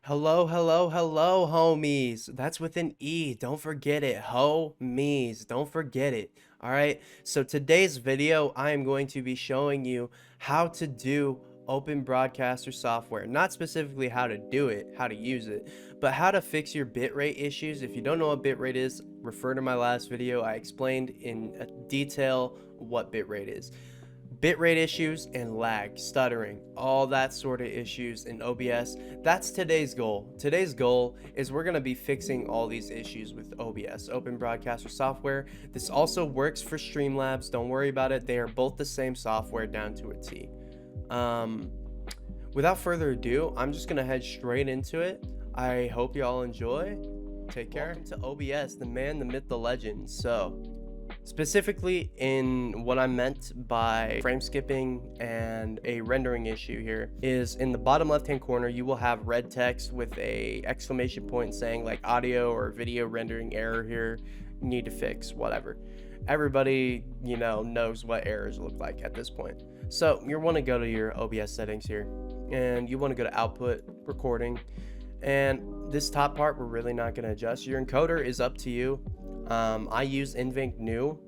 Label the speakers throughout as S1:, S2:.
S1: Hello, hello, hello, homies. That's with an E. Don't forget it. Homies. Don't forget it. All right. So today's video, I am going to be showing you how to do open broadcaster software. Not specifically how to do it, how to use it, but how to fix your bitrate issues. If you don't know what bitrate is, refer to my last video. I explained in detail what bitrate is. Bitrate issues and lag, stuttering, all that sort of issues in OBS. That's today's goal. Today's goal is we're going to be fixing all these issues with OBS, Open Broadcaster Software. This also works for Streamlabs. Don't worry about it. They are both the same software down to a T. Without further ado, I'm just going to head straight into it. I hope you all enjoy. Take care. Welcome to OBS, the man, the myth, the legend. So, specifically in what I meant by frame skipping and a rendering issue here is in the bottom left hand corner you will have red text with a exclamation point saying like audio or video rendering error here, need to fix, whatever. Everybody knows what errors look like at this point. So you want to go to your OBS settings here and you want to go to output, recording, and this top part we're really not going to adjust. Your encoder is up to you. I use NVENC new.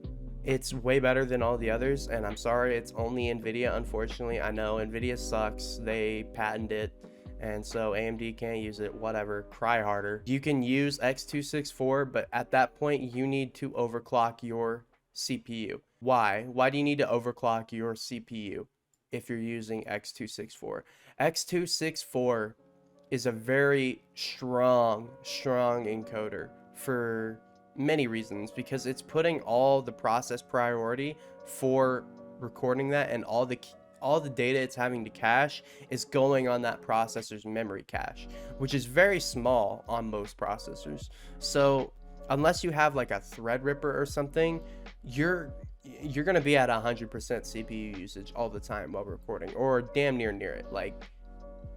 S1: It's way better than all the others, and I'm sorry it's only NVIDIA. Unfortunately, I know NVIDIA sucks. They patented it, and so AMD can't use it. Whatever, cry harder. You can use X264, but at that point you need to overclock your CPU. Why do you need to overclock your CPU if you're using X264? X264 is a very strong encoder for many reasons, because it's putting all the process priority for recording that, and all the data it's having to cache is going on that processor's memory cache, which is very small on most processors. So unless you have like a Threadripper or something, you're gonna be at 100% CPU usage all the time while recording, or damn near it, like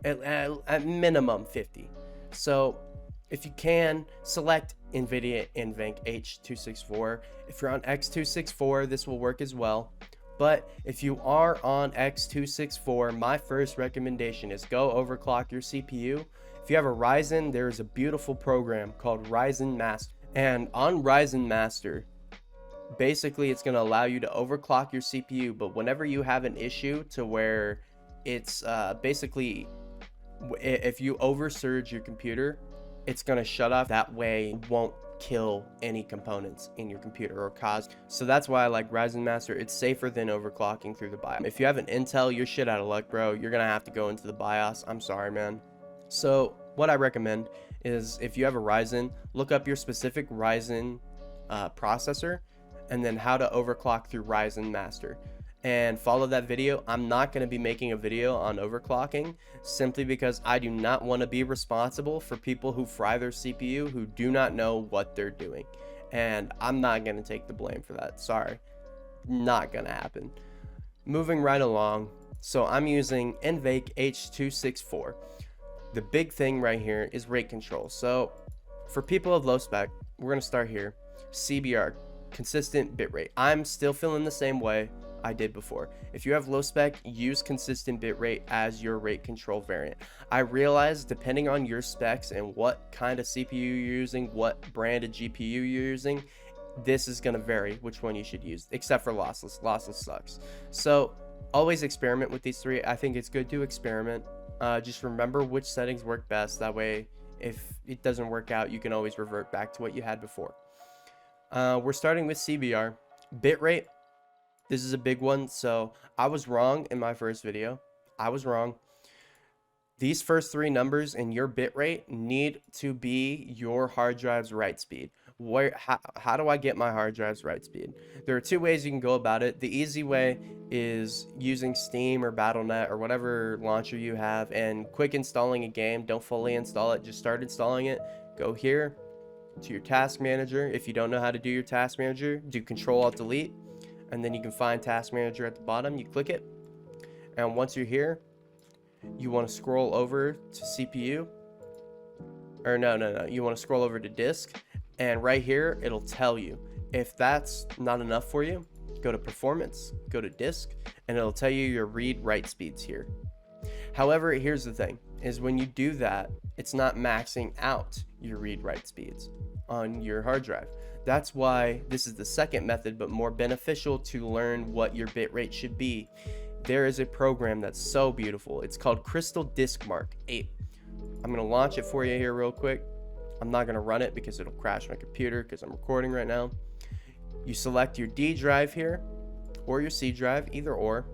S1: at minimum 50. So if you can, select NVIDIA NVENC H264. If you're on X264, this will work as well. But if you are on X264, my first recommendation is go overclock your CPU. If you have a Ryzen, there is a beautiful program called Ryzen Master. And on Ryzen Master, basically it's going to allow you to overclock your CPU. But whenever you have an issue to where it's basically, if you oversurge your computer, it's going to shut off. That way it won't kill any components in your computer or cause. So that's why I like Ryzen Master. It's safer than overclocking through the BIOS. If you have an Intel, you're shit out of luck, bro. You're going to have to go into the BIOS. I'm sorry, man. So what I recommend is, if you have a Ryzen, look up your specific Ryzen processor and then how to overclock through Ryzen Master, and follow that video. I'm not going to be making a video on overclocking simply because I do not want to be responsible for people who fry their CPU who do not know what they're doing, and I'm not going to take the blame for that. Sorry, not going to happen. Moving right along, so I'm using NVENC H264. The big thing right here is rate control. So for people of low spec, we're going to start here. CBR, consistent bitrate. I'm still feeling the same way I did before. If you have low spec, use consistent bitrate as your rate control variant. I realize depending on your specs and what kind of CPU you're using, what brand of GPU you're using, this is going to vary which one you should use, except for lossless. Lossless sucks. So always experiment with these three. I think it's good to experiment. Just remember which settings work best. That way, if it doesn't work out, you can always revert back to what you had before. We're starting with CBR. Bitrate. This is a big one. So I was wrong in my first video. I was wrong. These first three numbers in your bitrate need to be your hard drive's write speed. How do I get my hard drive's write speed? There are two ways you can go about it. The easy way is using Steam or Battle.net or whatever launcher you have and quick installing a game. Don't fully install it. Just start installing it. Go here to your task manager. If you don't know how to do your task manager, do Control-Alt-Delete. And then you can find task manager at the bottom. You click it, and once you're here, you want to scroll over to CPU, or no, you want to scroll over to disk, and right here it'll tell you. If that's not enough for you, go to performance, go to disk, and it'll tell you your read write speeds here. However, here's the thing. is when you do that, it's not maxing out your read-write speeds on your hard drive. That's why this is the second method, but more beneficial to learn what your bitrate should be. There is a program that's so beautiful. It's called Crystal Disk Mark 8. I'm gonna launch it for you here real quick. I'm not gonna run it because it'll crash my computer because I'm recording right now. You select your D drive here or your C drive, either or,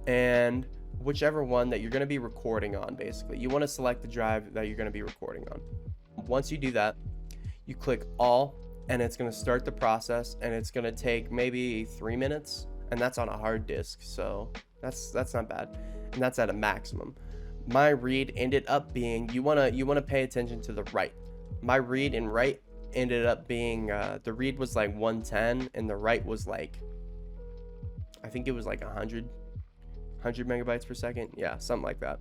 S1: and whichever one that you're going to be recording on. Basically, you want to select the drive that you're going to be recording on. Once you do that, you click all, and it's going to start the process, and it's going to take maybe 3 minutes, and that's on a hard disk, so that's not bad, and that's at a maximum. My read ended up being, you want to pay attention to the write. My read and write ended up being the read was like 110 and the write was like, I think it was like 100 megabytes per second. Yeah, something like that.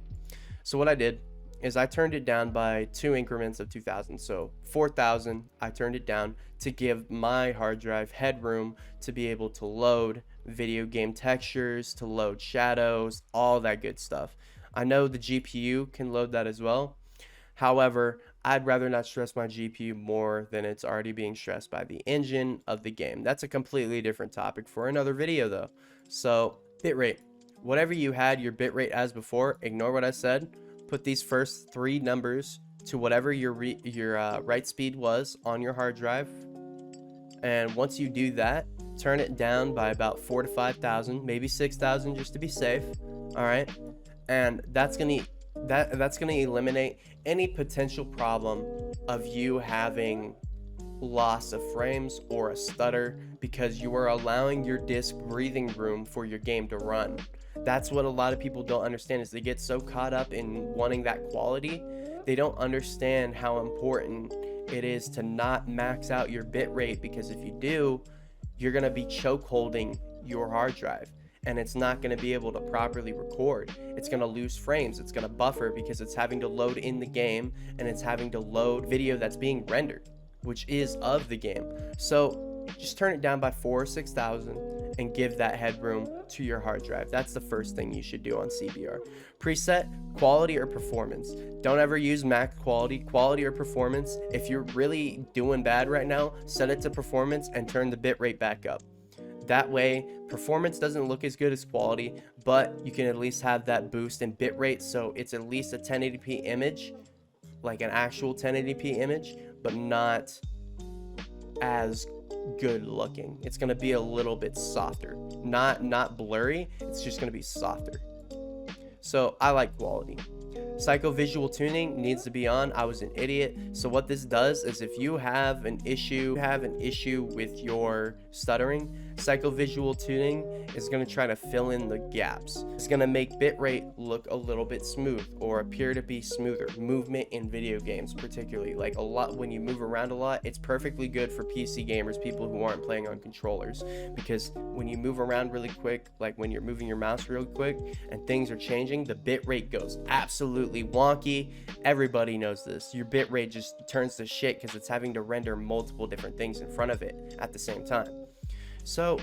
S1: So what I did is I turned it down by 2 increments of 2000. So 4000, I turned it down to give my hard drive headroom to be able to load video game textures, to load shadows, all that good stuff. I know the GPU can load that as well. However, I'd rather not stress my GPU more than it's already being stressed by the engine of the game. That's a completely different topic for another video though. So bitrate, whatever you had your bitrate as before, ignore what I said. Put these first 3 numbers to whatever your write speed was on your hard drive. And once you do that, turn it down by about 4,000 to 5,000, maybe 6,000 just to be safe. All right. And that's going to eliminate any potential problem of you having loss of frames or a stutter because you are allowing your disk breathing room for your game to run. That's what a lot of people don't understand, is they get so caught up in wanting that quality, they don't understand how important it is to not max out your bit rate, because if you do, you're going to be choke holding your hard drive and it's not going to be able to properly record. It's going to lose frames, it's going to buffer because it's having to load in the game and it's having to load video that's being rendered, which is of the game. So just turn it down by 4,000 or 6,000 and give that headroom to your hard drive. That's the first thing you should do on CBR. Preset, quality or performance. Don't ever use max quality or performance. If you're really doing bad right now, set it to performance and turn the bitrate back up. That way, performance doesn't look as good as quality, but you can at least have that boost in bitrate, so it's at least a 1080p image, like an actual 1080p image, but not as good looking. It's going to be a little bit softer, not blurry, it's just going to be softer. So I like quality. Psycho-visual tuning needs to be on. I was an idiot. So what this does is if you have an issue with your stuttering, psycho-visual tuning is going to try to fill in the gaps. It's going to make bitrate look a little bit smooth or appear to be smoother. Movement in video games particularly, like a lot, when you move around a lot, it's perfectly good for PC gamers, people who aren't playing on controllers, because when you move around really quick, like when you're moving your mouse real quick and things are changing, the bitrate goes absolutely wonky. Everybody knows this. Your bitrate just turns to shit because it's having to render multiple different things in front of it at the same time. So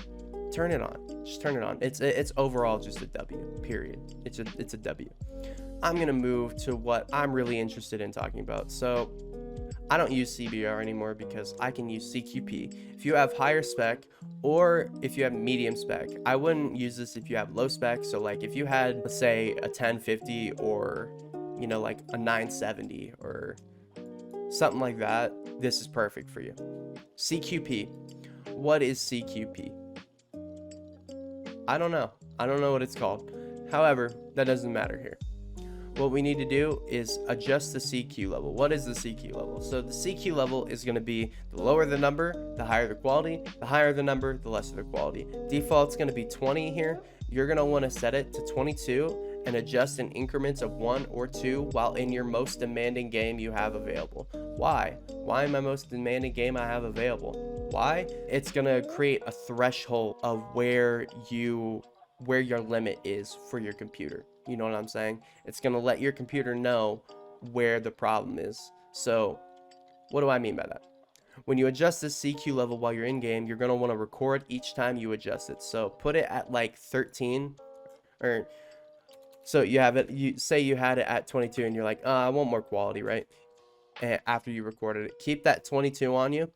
S1: turn it on. Just turn it on. It's overall just a W, period. It's a W. I'm gonna move to what I'm really interested in talking about. So I don't use CBR anymore because I can use CQP. If you have higher spec or if you have medium spec, I wouldn't use this if you have low spec. So like if you had, let's say, a 1050 or, you know, like a 970 or something like that, this is perfect for you. CQP. What is CQP? I don't know what it's called. However, that doesn't matter here. What we need to do is adjust the CQ level. What is the CQ level? So the CQ level is going to be the lower the number, the higher the quality. The higher the number, the lesser the quality. Default's going to be 20 here. You're going to want to set it to 22 and adjust in increments of 1 or 2 while in your most demanding game you have available. Why? Why my most demanding game I have available? Why? It's going to create a threshold of where your limit is for your computer. You know what I'm saying? It's going to let your computer know where the problem is. So what do I mean by that? When you adjust this CQ level while you're in game, you're going to want to record each time you adjust it. So put it at like 13, or So you have it, you say you had it at 22 and you're like, I want more quality, right? And after you recorded it, keep that 22 on you.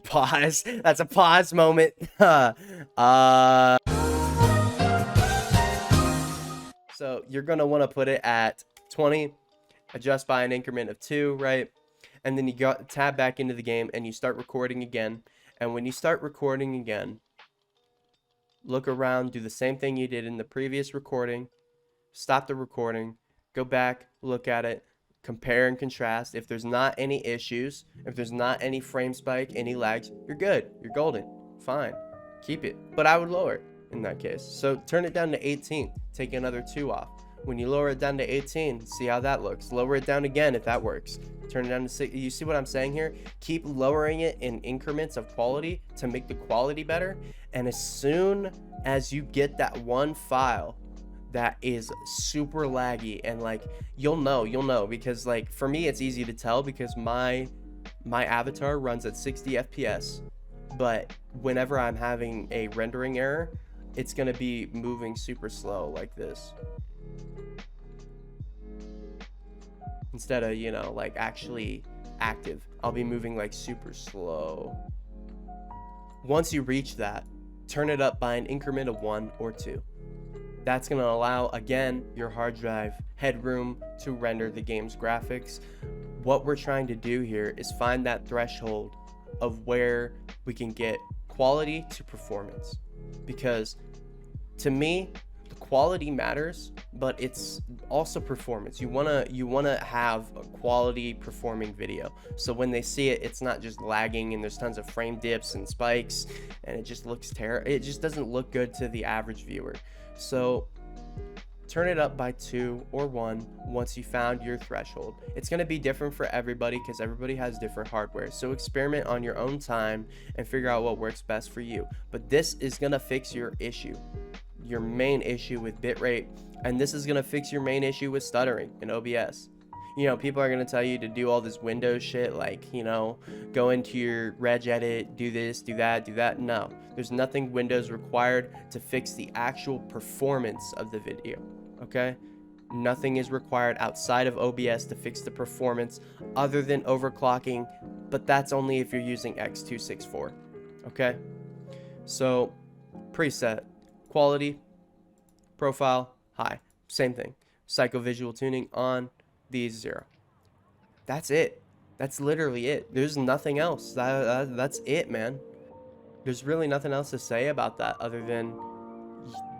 S1: Pause. That's a pause moment. So you're going to want to put it at 20, adjust by an increment of 2, right? And then you tab back into the game and you start recording again. And when you start recording again, look around, do the same thing you did in the previous recording, stop the recording, go back, look at it, compare and contrast. If there's not any issues, if there's not any frame spike, any lags, you're good, you're golden, fine, keep it. But I would lower it in that case. So turn it down to 18, take another 2 off. When you lower it down to 18, see how that looks. Lower it down again if that works. Turn it down to 6. You see what I'm saying here? Keep lowering it in increments of quality to make the quality better. And as soon as you get that one file that is super laggy, and like you'll know because like for me it's easy to tell because my avatar runs at 60 FPS, but whenever I'm having a rendering error, it's gonna be moving super slow like this. Instead of, you know, like actually active, I'll be moving like super slow. Once you reach that, turn it up by an increment of 1 or 2. That's going to allow, again, your hard drive headroom to render the game's graphics. What we're trying to do here is find that threshold of where we can get quality to performance. Because to me, the quality matters, but it's also performance. You wanna have a quality performing video. So when they see it, it's not just lagging and there's tons of frame dips and spikes and it just looks terrible. It just doesn't look good to the average viewer. So turn it up by 2 or 1 once you found your threshold. It's going to be different for everybody because everybody has different hardware. So experiment on your own time and figure out what works best for you. But this is going to fix your issue, your main issue with bitrate, and this is going to fix your main issue with stuttering in OBS. You know, people are going to tell you to do all this Windows shit, like, you know, go into your regedit, do this, do that, do that. No, there's nothing Windows required to fix the actual performance of the video, okay? Nothing is required outside of OBS to fix the performance other than overclocking, but that's only if you're using X264, okay? So, preset, quality, profile, high, same thing. Psychovisual tuning on, these 0. That's it. That's literally it. There's nothing else. That's it, man. There's really nothing else to say about that other than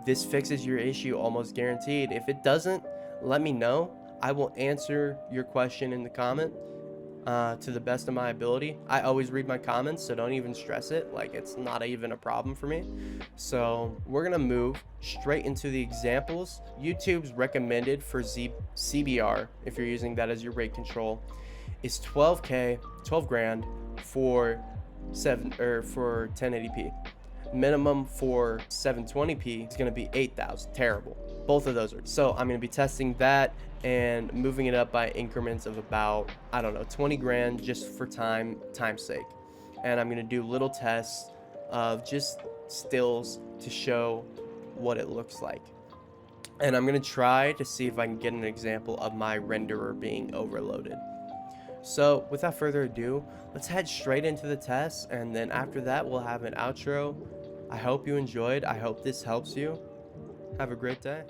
S1: this fixes your issue almost guaranteed. If it doesn't, let me know. I will answer your question in the comment to the best of my ability. I always read my comments, so don't even stress it. Like, it's not even a problem for me. So we're gonna move straight into the examples. YouTube's recommended for CBR, if you're using that as your rate control, is 12 grand for 1080p. Minimum for 720p is going to be 8,000. Terrible. Both of those are. So I'm going to be testing that and moving it up by increments of about, I don't know, 20 grand just for time's sake. And I'm going to do little tests of just stills to show what it looks like. And I'm going to try to see if I can get an example of my renderer being overloaded. So without further ado, let's head straight into the test, and then after that we'll have an outro. I hope you enjoyed. I hope this helps you. Have a great day.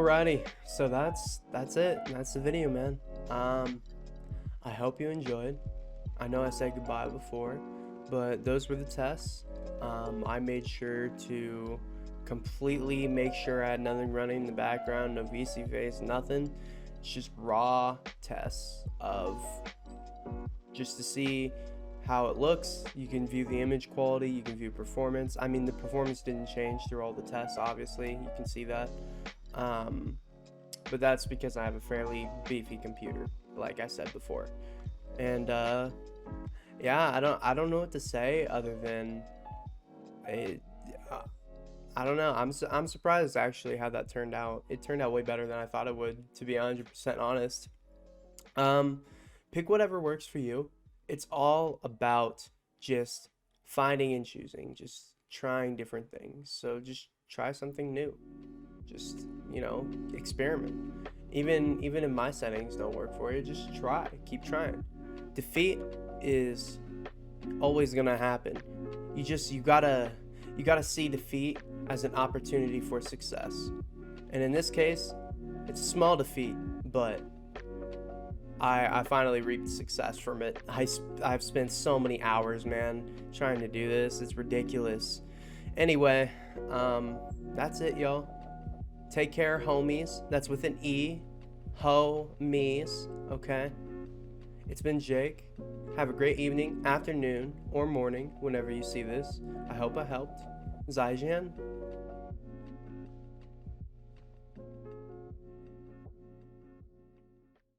S1: Alrighty, so that's it. That's the video, man. I hope you enjoyed. I know I said goodbye before, but those were the tests. I made sure to completely make sure I had nothing running in the background, no VC face, nothing. It's just raw tests of just to see how it looks. You can view the image quality, you can view performance. I mean, the performance didn't change through all the tests, obviously, you can see that. But that's because I have a fairly beefy computer, like I said before. And yeah, I don't know what to say other than I don't know. I'm surprised actually how that turned out. It turned out way better than I thought it would, to be 100% honest. Pick whatever works for you. It's all about just finding and choosing, just trying different things. So just try something new. Just, you know, experiment. Even if my settings don't work for you, just try. Keep trying. Defeat is always gonna happen. You gotta see defeat as an opportunity for success. And in this case, it's a small defeat, but I finally reaped success from it. I've spent so many hours, man, trying to do this. It's ridiculous. Anyway, that's it, y'all. Take care, homies. That's with an E. Ho-mies, okay? It's been Jake. Have a great evening, afternoon, or morning, whenever you see this. I hope I helped. Zaijian.